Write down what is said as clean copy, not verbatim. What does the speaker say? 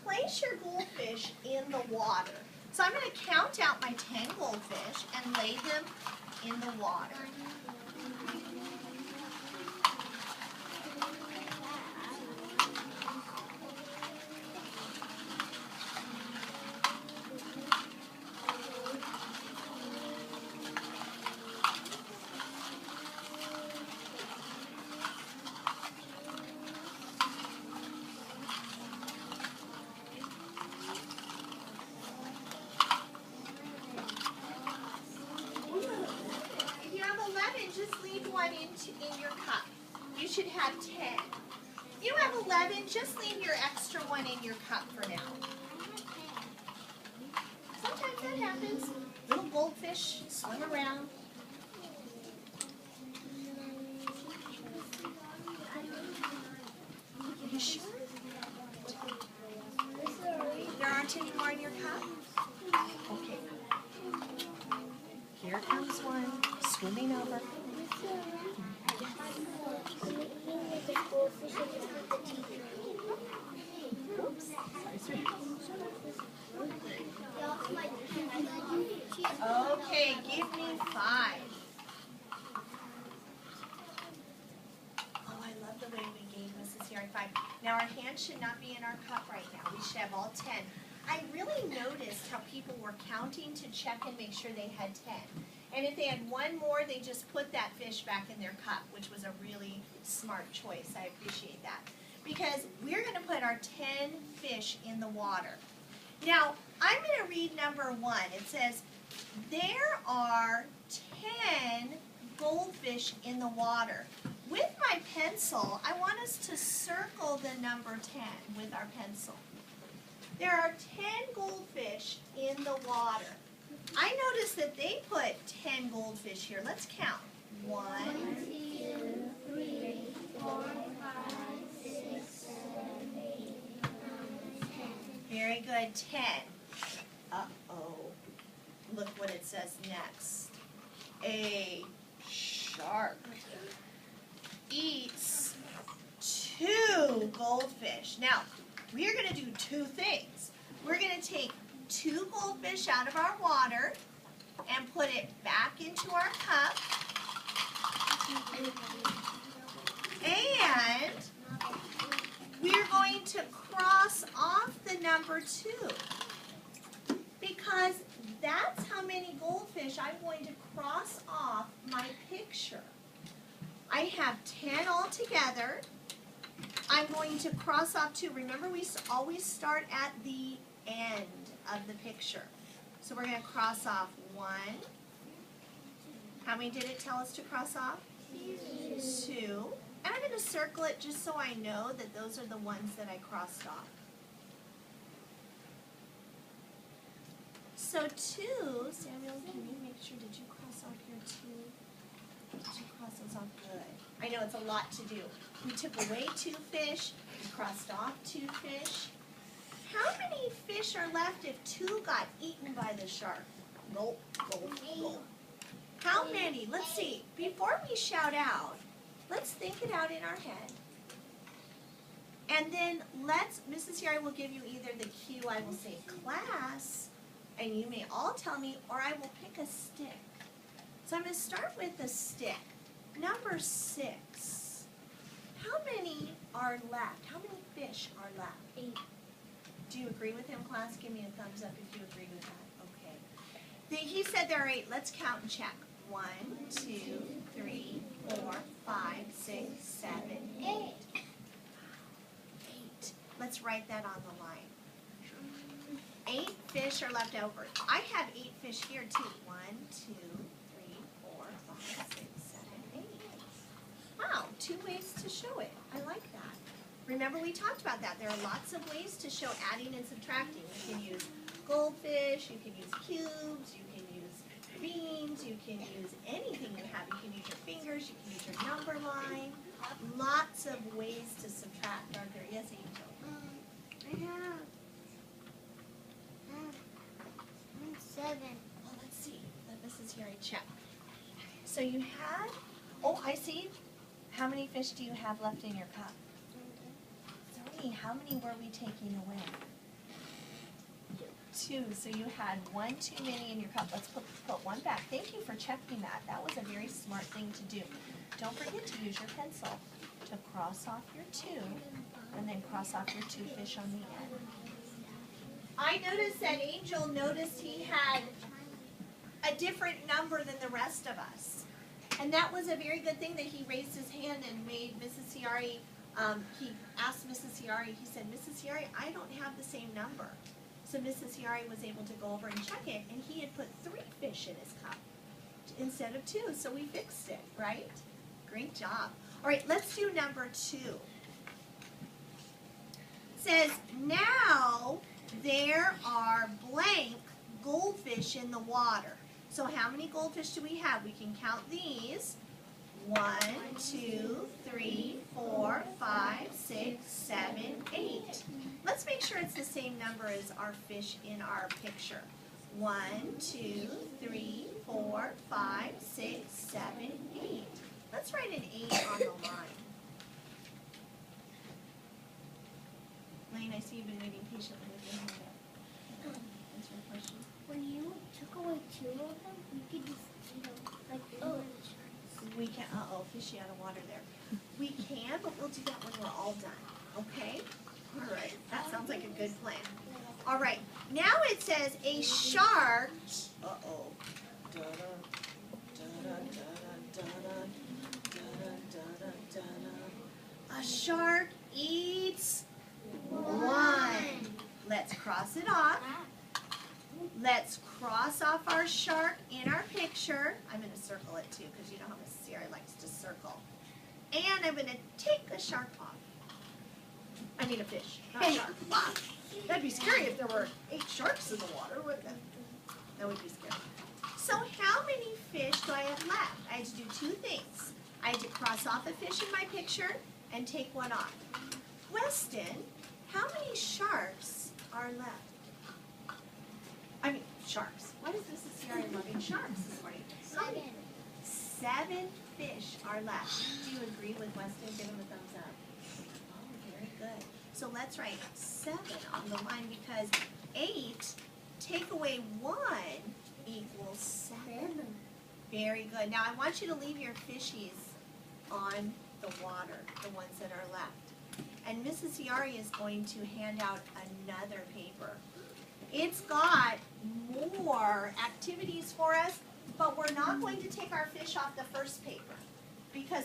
place your goldfish in the water. So I'm going to count out my 10 goldfish and lay them in the water. Just leave one in your cup. You should have 10. You have 11, just leave your extra one in your cup for now. Sometimes that happens. Little goldfish swim around. Are you sure? There aren't any more in your cup? Okay. Here comes one, swimming over. Okay, give me 5. Oh, I love the way we gave Mrs. Here 5. Now our hands should not be in our cup right now. We should have all 10. I really noticed how people were counting to check and make sure they had 10. And if they had one more, they just put that fish back in their cup, which was a really smart choice. I appreciate that. Because we're going to put our 10 fish in the water. Now, I'm going to read number 1. It says, there are 10 goldfish in the water. With my pencil, I want us to circle the number 10 with our pencil. There are 10 goldfish in the water. I noticed that they put 10 goldfish here. Let's count. 1, 2, 3, 4, 5, 6, 7, 8, 9, 10. Very good. 10. Uh-oh. Look what it says next. A shark eats 2 goldfish. Now, we are going to do 2 things. We're going to take 2 goldfish out of our water and put it back into our cup. And we're going to cross off the number 2 because that's how many goldfish I'm going to cross off my picture. I have 10 altogether. I'm going to cross off 2. Remember, we always start at the end of the picture. So we're going to cross off 1. How many did it tell us to cross off? 2. And I'm going to circle it just so I know that those are the ones that I crossed off. So 2, Samuel, can you make sure, did you cross off your 2? Did you cross those off? Good. I know it's a lot to do. We took away 2 fish, we crossed off 2 fish. How many fish are left if 2 got eaten by the shark? Gulp, gulp, gulp. How many? Let's see. Before we shout out, let's think it out in our head. And then Mrs. Yari will give you either the cue, I will say class, and you may all tell me, or I will pick a stick. So I'm going to start with the stick. Number 6. How many are left? How many fish are left? 8. Do you agree with him, class? Give me a thumbs up if you agree with that. Okay. He said there are 8. Let's count and check. 1, 2, 3, 4, 5, 6, 7, 8. 8. Let's write that on the line. 8 fish are left over. I have 8 fish here too. 1, 2, 3, 4, 5, 6, 7, 8. Wow, 2 ways to show it. I like that. Remember we talked about that. There are lots of ways to show adding and subtracting. You can use goldfish, you can use cubes, you can use beans, you can use anything you have. You can use your fingers, you can use your number line. Lots of ways to subtract, aren't there? Yes, Angel? I have 7. Well, let's see. Let Mrs. Harry check. So you had, oh, I see. How many fish do you have left in your cup? 3. How many were we taking away? 2, so you had one too many in your cup. Let's put one back. Thank you for checking that. That was a very smart thing to do. Don't forget to use your pencil to cross off your 2 and then cross off your 2 fish on the end. I noticed that Angel noticed he had a different number than the rest of us. And that was a very good thing that he raised his hand and made Mrs. Ciari, he asked Mrs. Ciari, he said, Mrs. Ciari, I don't have the same number. So Mrs. Ciari was able to go over and check it, and he had put 3 fish in his cup instead of 2, so we fixed it, right? Great job. All right, let's do number 2. It says, now there are blank goldfish in the water. So how many goldfish do we have? We can count these. 1, 2, 3, 4, 5, 6, 7, 8. Let's make sure it's the same number as our fish in our picture. 1, 2, 3, 4, 5, 6, 7, 8. Let's write an 8 on the line. Lane, I see you've been waiting patiently with your hand up. Answer your question. When you took away 2 of them, you could just eat them. Like, oh. We can, fishy out of water there. We can, but we'll do that when we're all done, okay? All right, that sounds like a good plan. All right, now it says a shark, a shark eats 1. Let's cross it off. Let's cross off our shark in our picture. I'm going to circle it too because you know how Mrs. Ciari likes to circle. And I'm going to take the shark off. I mean a fish, not a shark. Wow. That'd be scary if there were 8 sharks in the water, wouldn't it? That would be scary. So how many fish do I have left? I had to do 2 things. I had to cross off a fish in my picture and take one off. Weston, how many sharks are left? I mean, sharks. Why does Mrs. Ciari loving sharks this morning? 7 fish are left. Do you agree with Weston? Give him a thumbs up. Oh, very good. So let's write 7 on the line because 8 take away 1 equals 7. Very good. Now I want you to leave your fishies on the water, the ones that are left. And Mrs. Ciari is going to hand out another paper. It's got more activities for us, but we're not going to take our fish off the first paper because